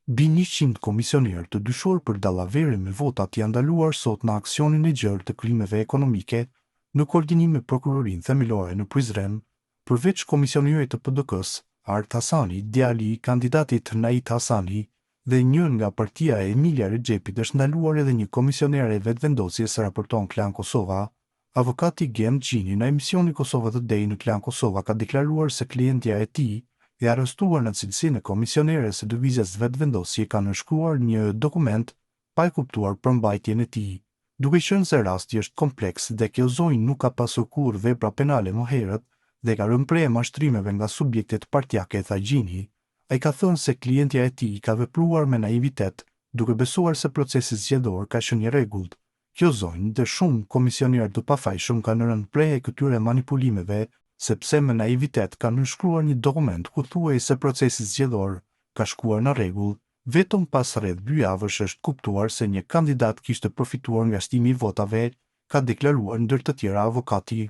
Mbi 100 komisionerë të dyshuar për dallaverin me votat janë ndaluar sot në aksionin e gjerë të krimeve ekonomike në koordinim me prokurorinë themelore në Prizren, përveç komisionerit të PD-s, Art Hasani, djali i kandidatit Nait Hasani, dhe një nga partia e Emilia Rexhepit është ndaluar edhe një komisioner e vetëvendosjes, raporton Klan Kosova. Avokati Gjem Gjini në emisioni Kosova Today në Klan Kosova ka deklaruar se klientja e tij e arrestuar në cilësinë e komisioneres së lëvizjes vetëvendosje ka nënshkruar një dokument pa e kuptuar përmbajtjen e tij, duke qenë se rasti është kompleks dhe kjo zonjë nuk ka pasur kurrë vepra penale më herët dhe ka rënë prej mashtrimeve nga subjektet partjake, tha Gjini. Ai ka thënë se klientja e tij ka vepruar me naivitet, duke besuar se procesi zgjedhor ka qenë i rregullt. Kjo zonjë dhe shumë komisionerë të pafajshëm kanë rënë prej këtyre manipulimeve, sepse me naivitet ka nënshkruar një dokument ku thuaj se procesi zgjedhor ka shkuar në rregull, vetëm pas rreth 2 javësh është kuptuar se një kandidat kishte përfituar nga shtimi i votave, ka deklaruar ndër të tjera avokati.